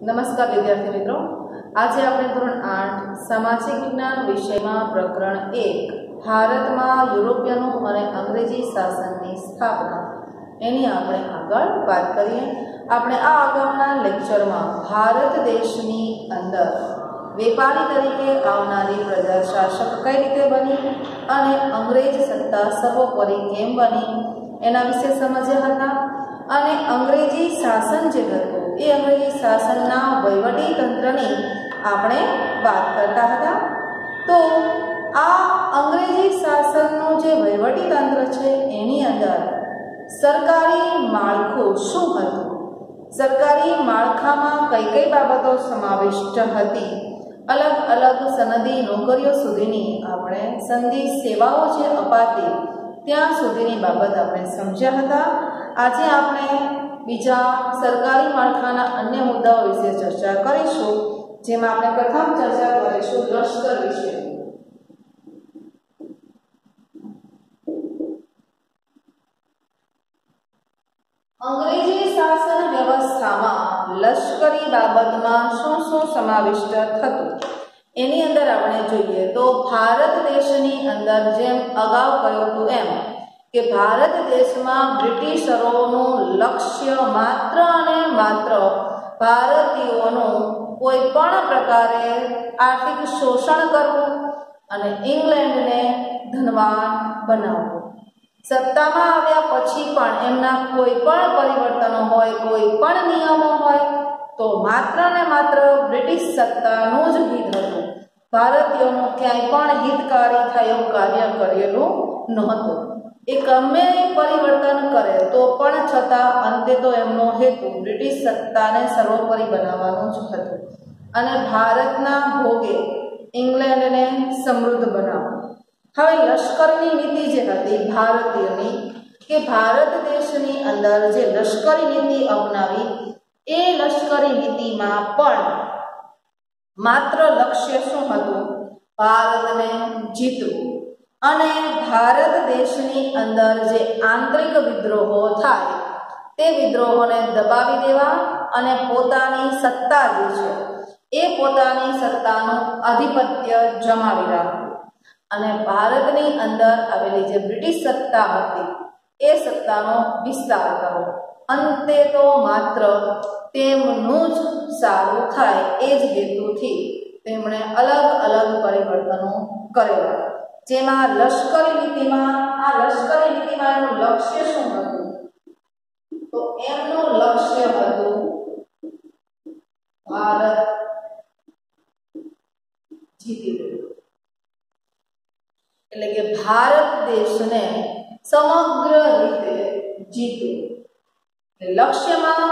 નમસ્કાર વિદ્યાર્થી મિત્રો, આજે આપણે ધોરણ 8 સામાજિક વિજ્ઞાન વિષયમાં પ્રકરણ 1 ભારતમાં યુરોપિયનો અને અંગ્રેજી શાસનની સ્થાપના એની આપણે આગળ વાત કરીએ। આપણે આ અગાઉના લેક્ચરમાં ભારત દેશની અંદર વેપારી તરીકે આવનારી પ્રજા શાસક કઈ રીતે બની અને અંગ્રેજ સત્તા સર્વોપરી કેમ બની એના વિશે સમજ્યા હતા। અને અંગ્રેજી શાસન જે હતું એ અંગ્રેજી શાસનના વહીવટી તંત્રની આપણે વાત કરતા હતા। તો આ અંગ્રેજી શાસનનું જે વહીવટી તંત્ર છે એની અંદર સરકારી માળખું શું હતું, સરકારી માળખામાં કઈ કઈ બાબતો સમાવિષ્ટ હતી, અલગ અલગ સનદી નોકરીઓ સુધીની આપણે સંધિ સેવાઓ જે અપાતી ત્યાં સુધીની બાબત આપણે સમજ્યા હતા। આજે આપણે બીજા સરકારી માળખાના અન્ય મુદ્દાઓ વિશે ચર્ચા કરીશું, જેમાં આપણે પ્રથમ ચર્ચા કરીશું લશ્કર વિશે। અંગ્રેજી શાસન વ્યવસ્થામાં લશ્કરી બાબતમાં શું શું સમાવિષ્ટ થતું એની અંદર આપણે જોઈએ તો ભારત દેશની અંદર જેમ અગાઉ કહ્યું હતું એમ કે ભારત દેશમાં બ્રિટિશરોનું લક્ષ્ય માત્ર અને માત્ર ભારતીયોનું કોઈ પણ પ્રકારે આર્થિક શોષણ કરવું અને ઇંગ્લેન્ડને ધનવાન બનાવવું। સત્તામાં આવ્યા પછી પણ એમના કોઈ પણ પરિવર્તનો હોય, કોઈ પણ નિયમો હોય તો માત્ર ને માત્ર બ્રિટિશ સત્તાનું જ હિત હતું, ભારતીયોનું ક્યાંય પણ હિતકારી થાય એવું કાર્ય કરેલું નહોતું। એ ગમે પરિવર્તન કરે તો પણ છતાં અંતે તો એમનો હેતુ બ્રિટિશ સત્તાને સર્વોપરી બનાવવાનું જ હતું અને ભારતના ભોગે ઇંગ્લેન્ડને સમૃદ્ધ બનાવવું। હવે લશ્કરની નીતિ જે હતી ભારતીયોની કે ભારત દેશની અંદર જે લશ્કરી નીતિ અપનાવી એ લશ્કરી નીતિમાં પણ માત્ર લક્ષ્ય શું હતું, ભારતને જીતવું અને ભારત દેશની અંદર જે આંતરિક વિદ્રોહો થાય તે વિદ્રોહોને દબાવી દેવા અને પોતાની સત્તા જે છે એ પોતાની સત્તાનું આધિપત્ય જમાવી રાખવું અને ભારતની અંદર આવેલી જે બ્રિટિશ સત્તા હતી એ સત્તાનો વિસ્તાર કરવો। અંતે તો માત્ર તેમનું જ સારું થાય એ જ હેતુથી તેમણે અલગ અલગ પરિવર્તનો કરેલા, જેમાં લશ્કરી નીતિમાં એનું લક્ષ્ય શું હતું તો એમનું લક્ષ્ય હતું ભારત જીતી લેવું, એટલે કે ભારત દેશને સમગ્ર રીતે જીતવું। લક્ષ્યમાં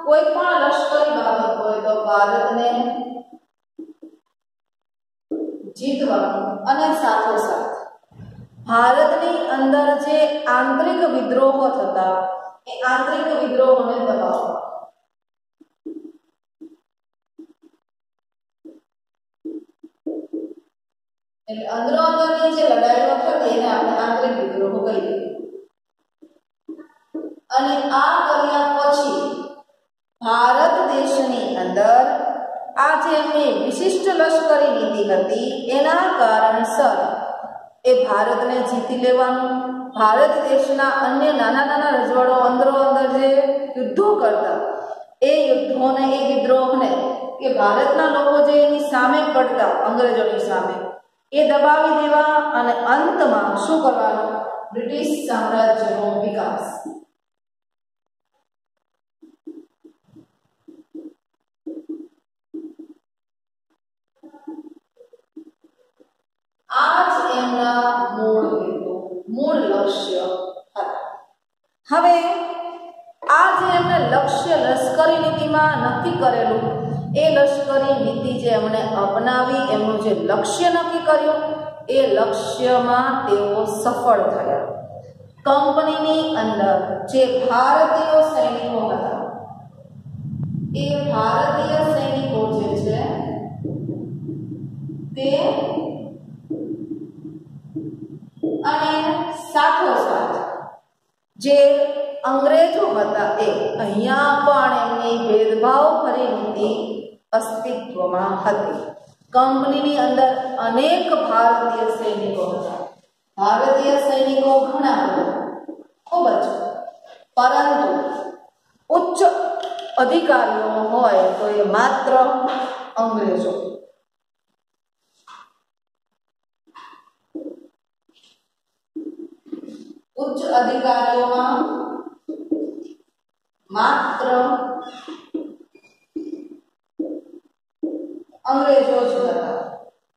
કોઈ પણ લશ્કરી બાબત હોય તો ભારતને જીતવાનું અને સાથોસાથ ભારતની અંદર જે આંતરિક વિદ્રોહો થતા એ આંતરિક વિદ્રોહોને દબાવવા। એટલે અંદરો અંદરની જે લડાઈઓ થતી એને આપણે આંતરિક વિદ્રોહો કહીએ અને આ કર્યા પછી ભારત દેશની અંદર આ જે એમની વિશિષ્ટ લશ્કરી નીતિ હતી એના કારણસર એ ભારતને જીતી લેવાનું, ભારત દેશના અન્ય નાના નાના રજવાડો અંદરો અંદર જે યુદ્ધો કરતા એ યુદ્ધોને એ વિદ્રોહને કે ભારતના લોકો જે એની સામે પડતા અંગ્રેજોની સામે એ દબાવી દેવા અને અંતમાં શું કરવાનું, બ્રિટિશ સામ્રાજ્યનો વિકાસ। આ જ એમના મૂળ હેતુ, મૂળ લક્ષ્ય હતા। હવે આ જે એમણે લક્ષ્ય લશ્કરી નીતિમાં નક્કી કરેલું એ લશ્કરી નીતિ જે એમણે અપનાવી, એમનું જે લક્ષ્ય નક્કી કર્યું એ લક્ષ્યમાં તેઓ સફળ થયા। કંપનીની અંદર જે ભારતીય સૈનિકો હતા એ ભારતીય સૈનિકો જે છે તે અને સાથોસાથ જે અંગ્રેજો હતા એ અહીંયા પણ એમની ભેદભાવ ભરી નીતિ અસ્તિત્વમાં હતી. કંપનીની અંદર અનેક ભારતીય સૈનિકો હતા. ભારતીય સૈનિકો ઘણા હતા, ખૂબ જ, પરંતુ ઉચ્ચ અધિકારીઓ હોય તો એ માત્ર અંગ્રેજો. ઉચ્ચ અધિકારીઓમાં માત્ર અંગ્રેજો જ હતા.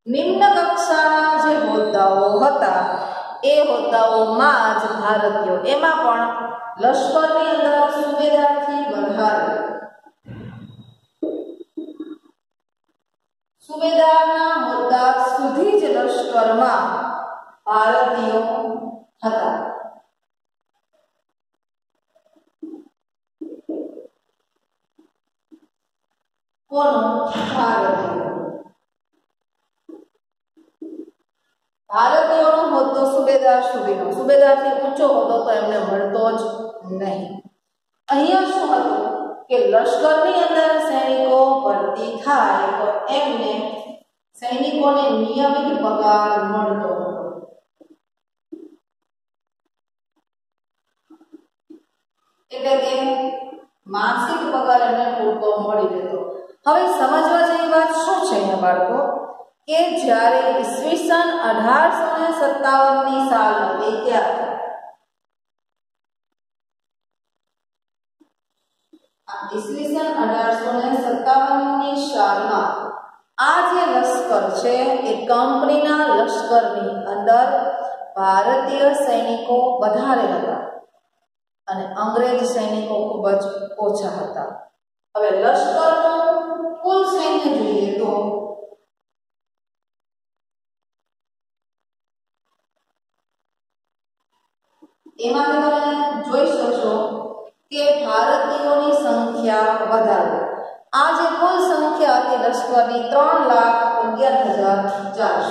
નિમ્ન કક્ષાના જે હોદ્દાઓ હતા એ હોદ્દાઓમાં જ ભારતીયો, એમાં પણ લશ્કરની અંદર સુબેદારથી વધારે સુબેદારના હોદ્દા સુધી જ લશ્કરમાં ભારતીયો હતા. ભારતીયોનો હોદ્દો સુબેદાર સુધીનો, સુબેદારથી ઊંચો હોદ્દો તો એમને મળતો જ નહીં. અહીંયા શું હતું કે લશ્કરની અંદર સૈનિકો ભરતી થાય તો એમને સૈનિકોને નિયમિત પગાર મળતો હતો. એટલે કે માસિક પગાર એમને પૂરતો મળી રહેતો. હવે સમજવા જેવી વાત શું છે અહીંયા બાળકો, કે જ્યારે ઈસવીસન 1857 ની સાલ હતી ત્યારે ઈસવીસન 1857 ની સાલમાં આ જે લશ્કર છે એ કંપનીના લશ્કરની અંદર ભારતીય સૈનિકો વધારે હતા અને અંગ્રેજ સૈનિકો ખૂબ જ ઓછા હતા. હવે લશ્કરનું કુલ સૈન્ય જોઈએ તો એમાં તમે જોઈ શકશો કે ભારતીયોની સંખ્યા વધારે. આ જે કુલ સંખ્યા હતી લશ્કરની 3,11,400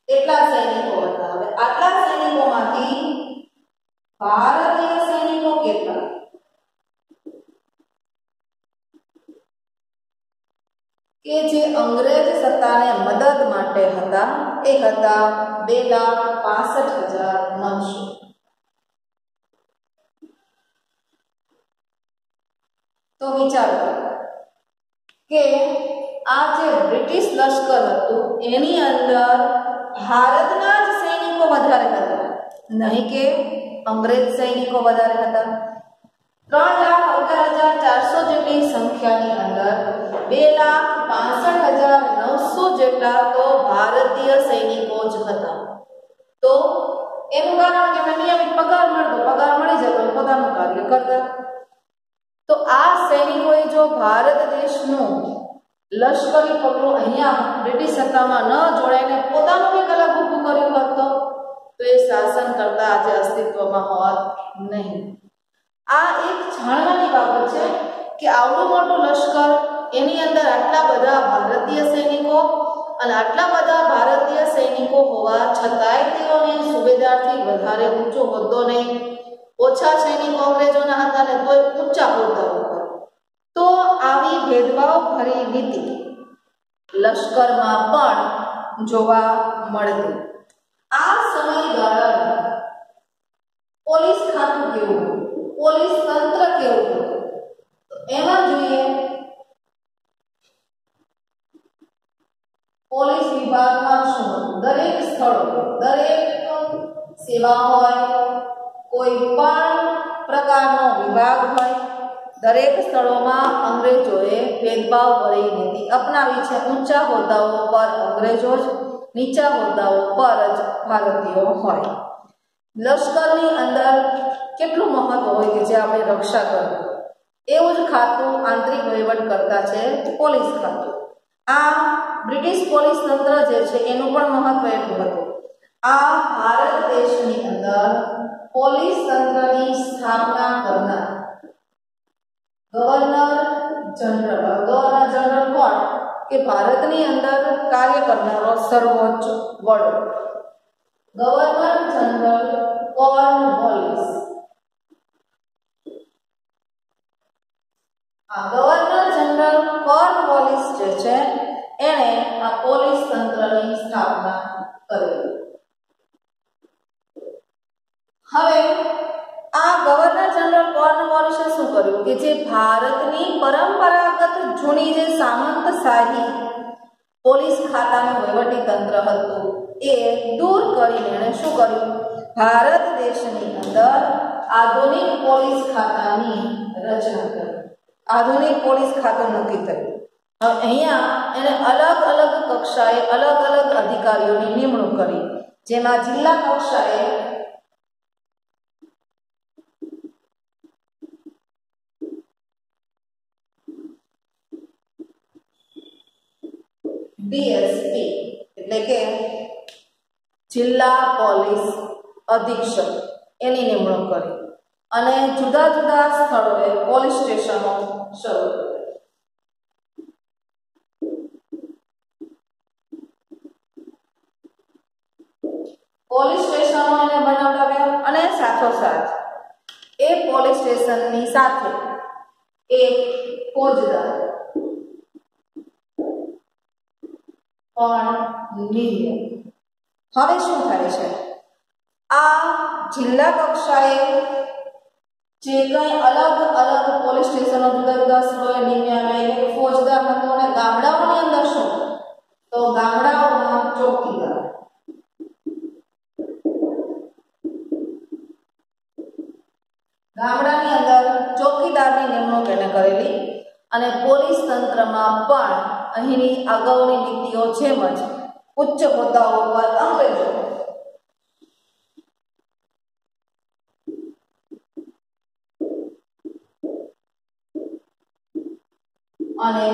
એટલા સૈનિકો હતા. હવે આટલા સૈનિકોમાંથી ભારતીય સૈનિકો કેટલા? કે જે અંગ્રેજ સત્તાને મદદ માટે હતા એ હતા 2,65,900. તો વિચાર કરો કે આ જે બ્રિટિશ લશ્કર હતું એની અંદર ભારતના જ સૈનિકો વધારે હતા, નહીં કે અંગ્રેજ સૈનિકો વધારે હતા. 3,11,400 જેટલી સંખ્યાની અંદર 2,65,900 જેટલા તો ભારતીય સૈનિકો જ હતા. તો એનું કારણ કે એમને નિયમિત પગાર મળતો, પગાર મળી જતો, પોતાનું કાર્ય કરતા. તો આ સૈનિકોએ જો ભારત દેશનું લશ્કરી પગલું અહીંયા બ્રિટિશ સત્તામાં ન જોડાઈને પોતાનું કંઈક અલગ ઊભું કર્યું હોત તો એ શાસન કરતા આજે અસ્તિત્વમાં હોત નહીં. આ એક જાણવાની બાબત છે કે આવડું મોટું લશ્કર, એની અંદર આટલા બધા ભારતીય સૈનિકો અને આટલા બધા ભારતીય સૈનિકો હોવા છતાંય તેઓને સુબેદારથી વધારે ઊંચો હોદ્દો નહીં, ઓછા સૈનિકો અંગ્રેજોના હતા ને તોય ઊંચા હોદ્દા ઉપર. તો આવી ભેદભાવ ભરી નીતિ લશ્કરમાં પણ જોવા મળતી. આ સમયગાળામાં પોલીસ ખાતું કેવું હતું, પોલીસ તંત્ર કેવું હતું, એમાં જોઈએ પોલીસ વિભાગમાં શું હતું. દરેક સ્થળો, દરેક સેવા હોય, કોઈ પણ પ્રકારનો વિભાગ હોય, દરેક સ્થળોમાં અંગ્રેજોએ ભેદભાવ ભરી નીતિ અપનાવી છે. ઊંચા હોદ્દાઓ પર અંગ્રેજો જ, નીચા હોદ્દાઓ પર જ ભારતીયો હોય. લશ્કરની અંદર કેટલું મહત્વ હોય કે જે આપણે રક્ષા કરવું, એવું જ ખાતું આંતરિક વહીવટ કરતા છે પોલીસ ખાતું. આ બ્રિટિશ પોલીસ તંત્ર જે છે એનું પણ મહત્વ એટલું હતું. આ ભારત દેશની અંદર પોલીસ તંત્રની સ્થાપના કરનાર ગવર્નર જનરલ કોણ કે ભારતની અંદર કાર્ય કરનારો સર્વોચ્ચ વડો governor general Cornwallis. Governor general Cornwallis જે છે એણે આ પોલીસ તંત્રની સ્થાપના કરેલી. હવે આ ગવર્નર જનરલ કોર્નવોલિસે શું કર્યું કે જે ભારતની પરંપરાગત જૂની જે સામંતશાહી પોલીસ ખાતાનું વહીવટી તંત્ર હતું એ દૂર કરીને એણે શું કર્યું, ભારત દેશની અંદર આધુનિક પોલીસ ખાતાની રચના કરી. આધુનિક પોલીસ ખાતું નક્કી કર્યું. હવે અહીંયા એને અલગ અલગ કક્ષાએ અલગ અલગ અધિકારીઓની નિમણૂક કરી, જેમાં જિલ્લા કક્ષાએ ડીએસપી એટલે કે જિલ્લા પોલીસ અધિક્ષક એની નિમણૂક કરી અને જુદા જુદા સ્થળોએ પોલીસ સ્ટેશનો શરૂ કર્યા. પોલીસ સ્ટેશનો એને બનાવડાવ્યા અને સાથોસાથ એ પોલીસ સ્ટેશનની સાથે એક ફોજદાર પણ નિયમ. હવે શું થાય છે, આ જિલ્લા કક્ષાએ જે કંઈ અલગ અલગ પોલીસ સ્ટેશનો જુદા જુદા સ્થળોએ નિમ્યા એટલે ફોજદાર હતો અને ગામડાઓની અંદર શું, તો ગામડાઓમાં ચોકીદાર. ગામડાની અંદર ચોકીદારની નિમણૂક એને કરેલી અને પોલીસ તંત્રમાં પણ અહીંની અગાઉની નીતિઓ જેમ જ ઉચ્ચ હોદ્દાઓ પર અંગ્રેજો અને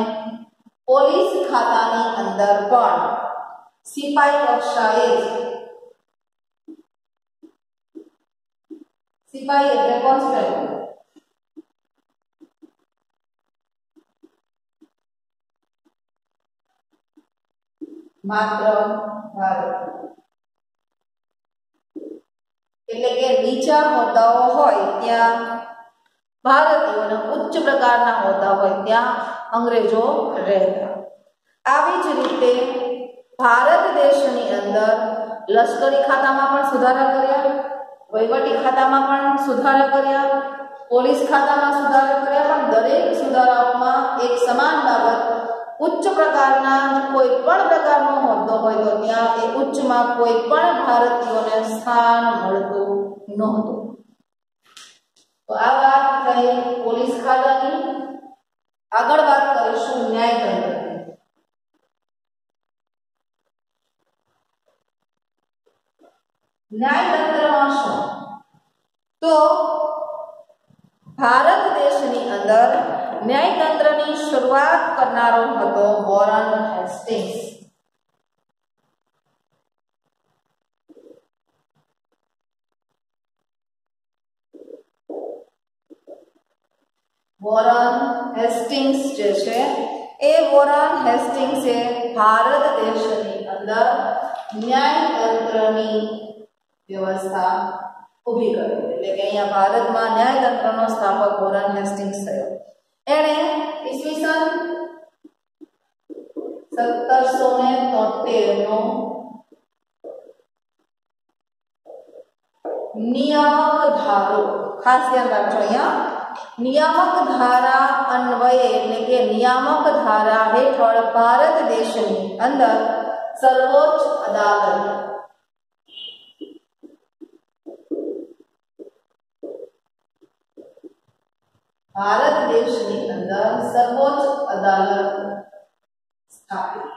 પોલીસ ખાતાની અંદર પણ સિપાઈ કક્ષાએ સિપાઈ એટલે કોન્સ્ટેબલ માત્ર ભારત એટલે કે નીચા હોદ્દાઓ હોય ત્યાં ભારતીયોને ઉચ્ચ પ્રકારના હોદ્દા હોય ત્યાં અંગ્રેજો રહેતા. આવી જ રીતે ભારત દેશની અંદર લશ્કરી ખાતામાં પણ સુધારા કર્યા, વહીવટી ખાતામાં પણ સુધારા કર્યા, પોલીસ ખાતામાં સુધારા કર્યા, પણ દરેક સુધારાઓમાં એક સમાન બાબત, ઉચ્ચ પ્રકારના કોઈ પણ પ્રકારનો હોદ્દો હોય તો ત્યાં એ ઉચ્ચમાં કોઈ પણ ભારતીયોને સ્થાન મળતું નહોતું. તો આ વાત થઈ પોલીસ ખાતાની. આગળ વાત કરીશું ન્યાયતંત્રની. ન્યાયતંત્રમાં શું, તો ભારત દેશની અંદર ન્યાયતંત્રની શરૂઆત કરનારો હતો વોરન હેસ્ટિંગ્સ. વોરન હેસ્ટિંગ્સ જે છે એ વોરન હેસ્ટિંગ્સે ભારત દેશની અંદર ન્યાયતંત્રની વ્યવસ્થા ઊભી કરી. એટલે કે અહીંયા ભારતમાં ન્યાયતંત્રનો સ્થાપક વોરન હેસ્ટિંગ્સ થયો. એણે ઈસવીસન 1773 નો નિયામક ધારો, ખાસ ધ્યાન રાખજો, અહીંયા નિયામક ધારા અન્વયે એટલે કે નિયામક ધારા હેઠળ ભારત દેશની અંદર સર્વોચ્ચ અદાલત ભારત દેશની અંદર સર્વોચ્ચ અદાલત સ્થાપિત.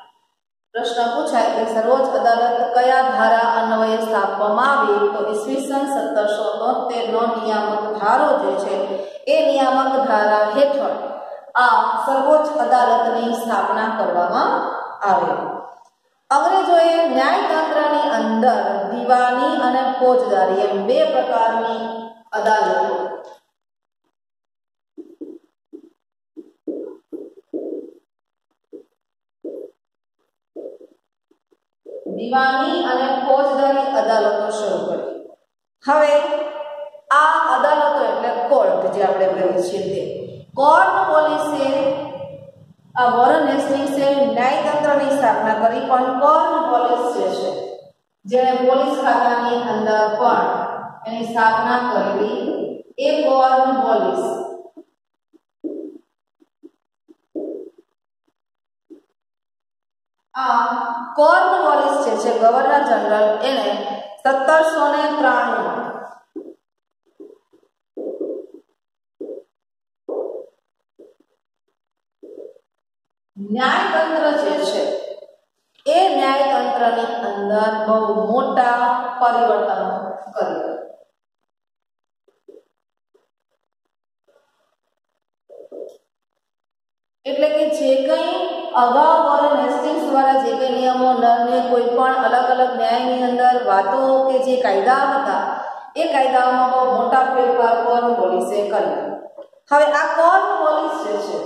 પ્રશ્ન પૂછાય કે સર્વોચ્ચ અદાલત કયા ધારા અન્વયે સ્થાપવામાં આવી, તો ઈસવીસન 1773 નો નિયામક ધારો જે છે એ નિયામક ધારા હેઠળ આ સર્વોચ્ચ અદાલતની સ્થાપના કરવામાં આવી. અંગ્રેજોએ ન્યાયતંત્રની અંદર દીવાની અને ફોજદારી એમ બે પ્રકારની અદાલતો દીવાની અને ફોજદારી અદાલતો શરૂ કરી. હવે આ અદાલતો એટલે કોર્ટ જે આપણે કહીએ છીએ તે કોર્નવોલિસે વોરન હેસ્ટિંગ્સે ન્યાયતંત્રની સ્થાપના કરી, પણ કોર્નવોલિસ જે છે જેણે પોલીસ ખાતાની અંદર પણ એની સ્થાપના કરેલી એ કોર્નવોલિસ કોર્નવોલિસ જે છે ગવર્નર જનરલ એને 1793 ન્યાયતંત્ર જે છે એ ન્યાયતંત્રની અંદર બહુ મોટા પરિવર્તનો કર્યા. એટલે કે જે કંઈ અગાઉ વોરન હેસ્ટિંગ્સ દ્વારા જે કંઈ નિયમો ને કોઈ પણ અલગ અલગ ન્યાયની અંદર વાતો કે જે કાયદા હતા એ કાયદાઓમાં બહુ મોટા ફેરફાર કોર્નવોલિસે કર્યા. હવે આ કોર્નવોલિસ જે છે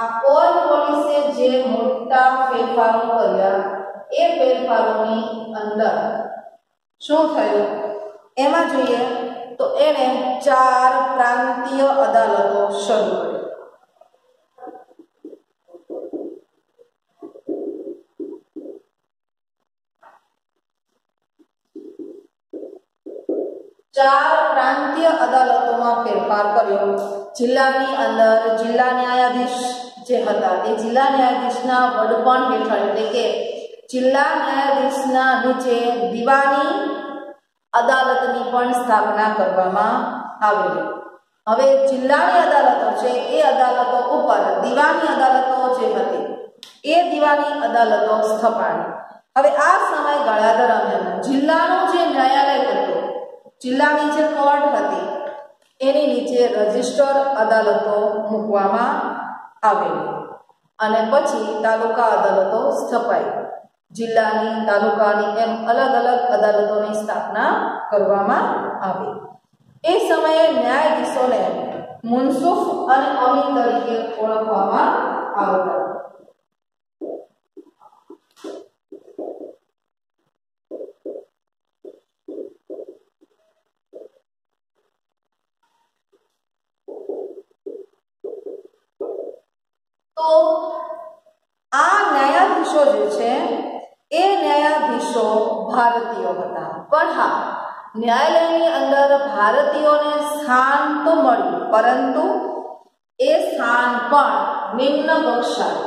આ કોર્નવોલિસે જે મોટા ફેરફારો કર્યા એ ફેરફારોની અંદર શું થયું એમાં જોઈએ તો એણે 4 પ્રાંતીય અદાલતો શરૂ કરી. ચાર પ્રાંતીય અદાલતોમાં ફેરફાર કર્યો. જિલ્લાની અંદર જિલ્લા ન્યાયાધીશ જે હતા એ જિલ્લા ન્યાયાધીશના વડપણ હેઠળ એટલે કે જિલ્લા ન્યાયાધીશના નીચે દીવાની અદાલતની પણ સ્થાપના કરવામાં આવેલી. હવે જિલ્લાની અદાલતો છે એ અદાલતો ઉપર દીવાની અદાલતો જે હતી એ દીવાની અદાલતો સ્થપાણી. હવે આ સમયગાળા દરમિયાન જિલ્લાનું જે ન્યાયાલય હતું, જિલ્લાની જે કોર્ટ હતી એની નીચે રજિસ્ટર અદાલતો મૂકવામાં આવેલી અને પછી તાલુકા અદાલતો સ્થપાઈ. જિલ્લાની, તાલુકાની એમ અલગ અલગ અદાલતોની સ્થાપના કરવામાં આવી. એ સમયે ન્યાયાધીશોને મુનસુફ અને અમીન તરીકે ઓળખવામાં આવતા. તો આ ન્યાયાધીશો જે છે એ ન્યાયાધીશો ભારતીયો હતા. પણ હા, ન્યાયાલયની અંદર ભારતીયોને સ્થાન તો મળ્યું, પરંતુ એ સ્થાન પણ નિમ્ન કક્ષાએ.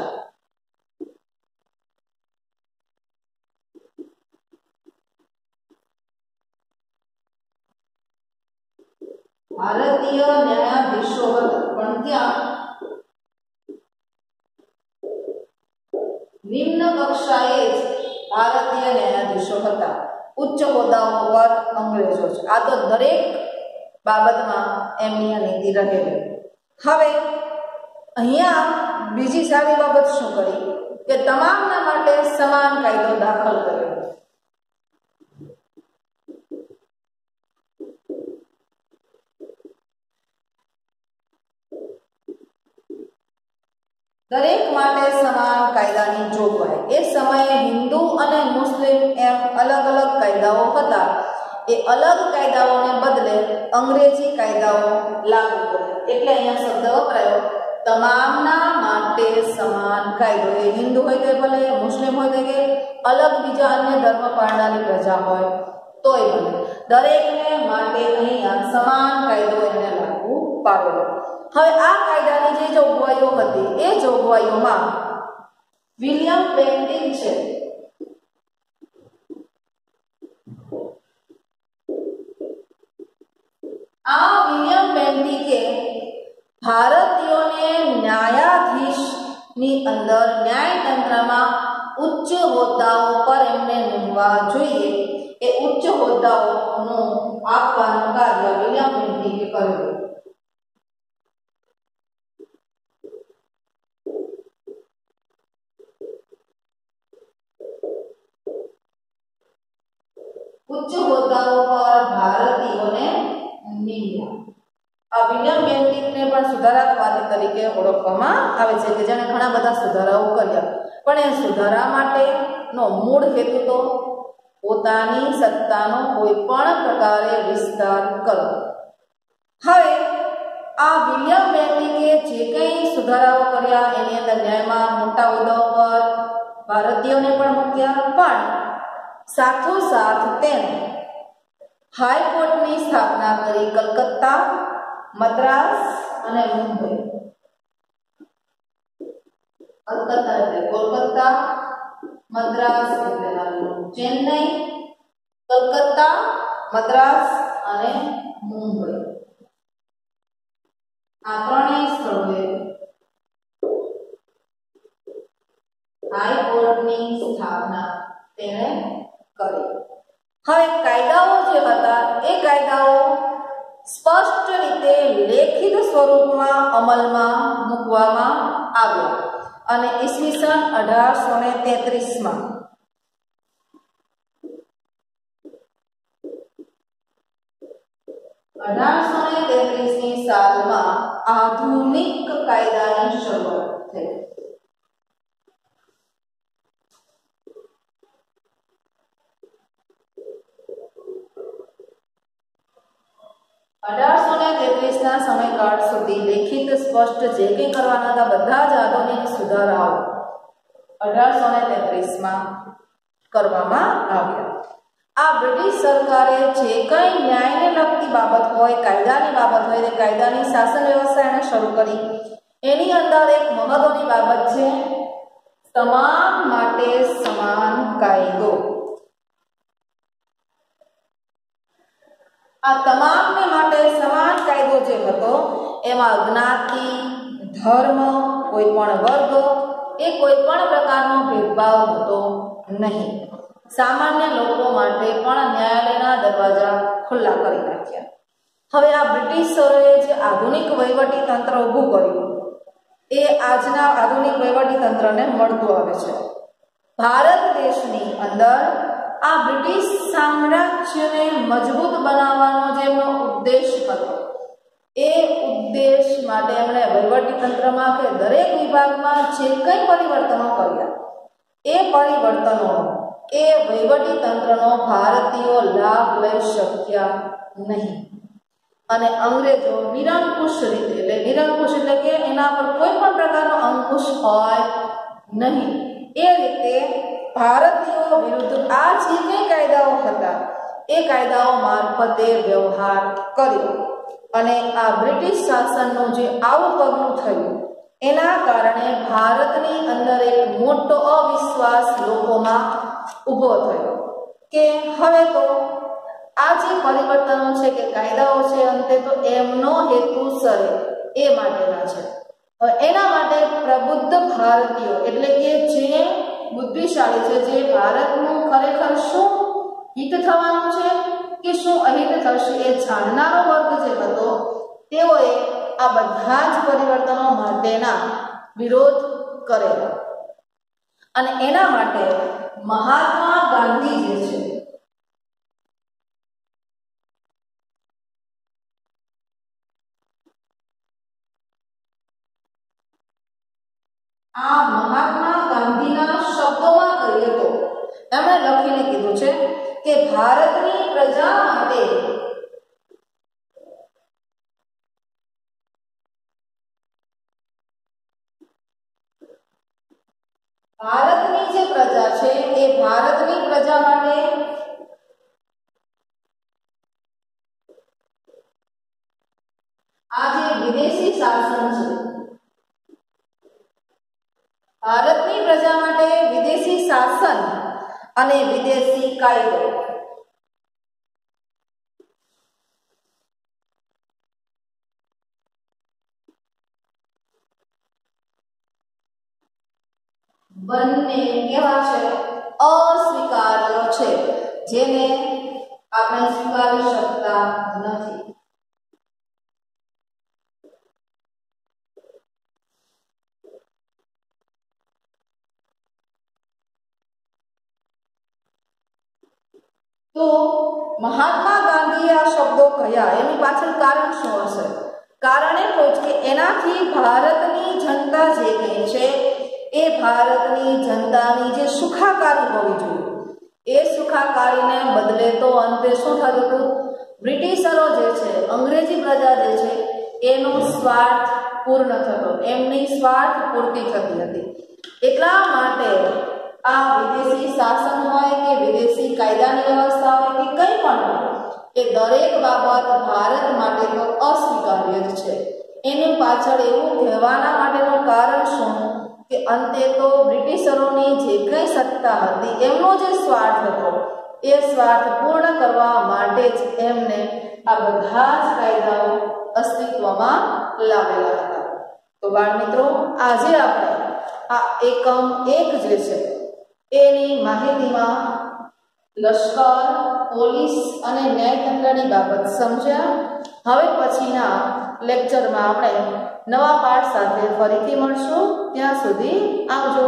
ભારતીય ન્યાયાધીશો હતા પણ ત્યાં નિમ્ન કક્ષાએ જ ભારતીય ન્યાયાધીશો હતા. ઉચ્ચ હોદ્દાઓ પર અંગ્રેજો છે. આ તો દરેક બાબતમાં એમની નીતિ રહેલી. હવે અહીંયા બીજી સારી બાબત શું કરી કે તમામના માટે સમાન કાયદો દાખલ કર્યો. દરેક માટે સમાન કાયદાની જોગવાઈ. એ સમયે હિન્દુ અને મુસ્લિમ એમ અલગ અલગ કાયદાઓ હતા. એ અલગ કાયદાઓને બદલે અંગ્રેજી કાયદાઓ લાગુ કર્યા. એટલે અહીંયા શબ્દ વપરાયો તમામના માટે સમાન કાયદો. એ હિન્દુ હોય કે ભલે, મુસ્લિમ હોય કે અલગ બીજા અન્ય ધર્મ પાળનારી પ્રજા હોય તોય ભલે, દરેકને માટે અહીંયા સમાન કાયદો એને લાગુ પાડેલો. હવે આ કાયદાની જે જોગવાઈઓ હતી એ જોગવાઈઓમાં વિલિયમ બેન્ટિક છે આ વિલિયમ બેન્ટિકે ભારતીયોને ન્યાયાધીશની અંદર ન્યાયતંત્રમાં ઉચ્ચ હોદ્દાઓ પર એમને નિમવા જોઈએ એ ઉચ્ચ હોદ્દાઓનું આપવાનું કાર્ય વિલિયમ બેન્ટિકે કર્યું. ઉચ્ચ હોદ્દાઓ પર ભારતીયોને નિમ્યા. આ વિલિયમ બેન્ટિકને પણ સુધારાવાદી તરીકે ઓળખવામાં આવે છે કે જેણે ઘણા બધા સુધારાઓ કર્યા. પણ એ સુધારા માટેનો મૂળ હેતુ તો પોતાની સત્તાનો કોઈ પણ પ્રકારે વિસ્તાર કરવો. હવે આ વિલિયમ બેન્ટિકે જે કંઈ સુધારાઓ કર્યા એની અંદર ન્યાયમાં મોટા હોદ્દા પર ભારતીયોને પણ મૂક્યા, પણ સાથોસાથ તેણે હાઈકોર્ટની સ્થાપના કરી કલકત્તા, મદ્રાસ અને મુંબઈ. કલકત્તા એટલે કોલકાતા, મદ્રાસ એટલે હાલનું ચેન્નઈ, કલકત્તા, મદ્રાસ અને મુંબઈ આ ત્રણેય સ્થળોએ હાઈકોર્ટની સ્થાપના તેણે કરી. હવે કાયદાઓ જે હતા એ કાયદાઓ સ્પષ્ટ રીતે લેખિત સ્વરૂપમાં અમલમાં મૂકવામાં આવ્યા અને ઈસવીસન 1833માં સાલમાં આધુનિક કાયદાની શરૂઆત થઈ. ના સમયગાળ સુધી લેખિત સ્પષ્ટ જે કંઈ કરવાના હતા બધા જ આધુનિક સુધારાઓ 1833માં કરવામાં આવ્યા. આ બ્રિટિશ સરકારે જે કંઈ ન્યાયને લગતી બાબત હોય, કાયદાની બાબત હોય, તે કાયદાની શાસન વ્યવસ્થા એને શરૂ કરી. એની અંદર એક મહત્વની બાબત છે તમામ માટે સમાન કાયદો. આ તમામને માટે સમાન કાયદો જે હતો એમાં જ્ઞાતિ, ધર્મ, કોઈ પણ વર્ગ એ કોઈ પણ પ્રકારનો ભેદભાવ હતો નહીં. સામાન્ય લોકો માટે પણ ન્યાયાલયના દરવાજા ખુલ્લા કરી નાખ્યા. હવે આ બ્રિટિશરોએ જે આધુનિક વહીવટી તંત્ર ઊભું કર્યું એ આજના આધુનિક વહીવટી તંત્રને મળતું આવે છે. ભારત દેશની અંદર આ બ્રિટિશ સામ્રાજ્યને મજબૂત બનાવવાનો જે એમનો ઉદ્દેશ હતો એ ઉદ્દેશ માટે એમણે વહીવટી તંત્રમાં કે દરેક વિભાગમાં જે કંઈ પરિવર્તનો કર્યા એ પરિવર્તનો એ વહીવટી તંત્રનો ભારતીયો લાભ લઈ શક્યા નહીં અને અંગ્રેજો નિરંકુશ રીતે નિરંકુશ એટલે કે એના પર કોઈ પણ પ્રકારનો અંકુશ હોય નહીં એ રીતે ભારતીયો વિરુદ્ધ આ જે કંઈ કાયદાઓ હતા એ કાયદાઓ મારફતે વ્યવહાર કર્યો અને આ બ્રિટિશ શાસનનું જે આવું પગલું થયું એના કારણે ભારતની અંદર એક મોટો અવિશ્વાસ લોકોમાં ઊભો થયો કે હવે તો આ જે પરિવર્તનો છે કે કાયદાઓ છે અંતે તો એમનો હેતુ સરે એ માટેના છે. એના માટે પ્રબુદ્ધ ભારતીયો એટલે કે જે બુદ્ધિશાળી છે, જે ભારતનું ખરેખર શું હિત થવાનું છે કે શું અહિત થશે એ જાણનારો વર્ગ જે હતો તેઓએ આ બધા જ પરિવર્તનો માટેના વિરોધ કરેલો અને એના માટે મહાત્મા ગાંધી જે છે આ મહાત્મા ગાંધીના શબ્દોમાં કહીએ તો એમણે લખીને કીધું છે કે ભારતની પ્રજા માટે ભારતની જે પ્રજા છે એ ભારતની પ્રજા માટે આ જે વિદેશી શાસન છે ભારતની પ્રજા માટે વિદેશી શાસન અને વિદેશી કાયદો બંને કેવા છે? અસ્વીકાર્ય છે, જેને આપણે સ્વીકારી શકતા નથી. તો મહાત્મા ગાંધીએ આ શબ્દો કહ્યા એની પાછળ કારણ શું હશે? કારણ એ જ કે એનાથી ભારતની જનતા જે કહે છે એ ભારતની જનતાની જે સુખાકારી હોવી જોઈએ એ સુખાકારીને બદલે તો અંતે શું થતું હતું? બ્રિટિશરો જે છે, અંગ્રેજી પ્રજા જે છે એનો સ્વાર્થ પૂર્ણ થતો, એમની સ્વાર્થ પૂર્તિ થતી હતી. એટલા માટે આ વિદેશી શાસન હોય કે વિદેશી કાયદાની વ્યવસ્થા હોય કે કંઈ પણ હોય, એ દરેક બાબત ભારત માટે તો અસ્વીકાર્ય જ છે. એની પાછળ એવું કહેવાના માટેનું કારણ શું કે અંતે તો બ્રિટિશરોની જે કંઈ સત્તા હતી, એમનો જે સ્વાર્થ હતો, એ સ્વાર્થ પૂર્ણ કરવા માટે જ એમને આ બધા જ કાયદાઓ અસ્તિત્વમાં લાવેલા હતા. તો બાળ મિત્રો, આજે આપણે આ એકમ 1 જે છે એની માહિતીમાં લશ્કર, પોલીસ અને ન્યાયતંત્રની બાબત સમજ્યા. હવે પછીના લેક્ચરમાં આપણે નવા પાઠ સાથે ફરીથી મળશું. ત્યાં સુધી આવજો.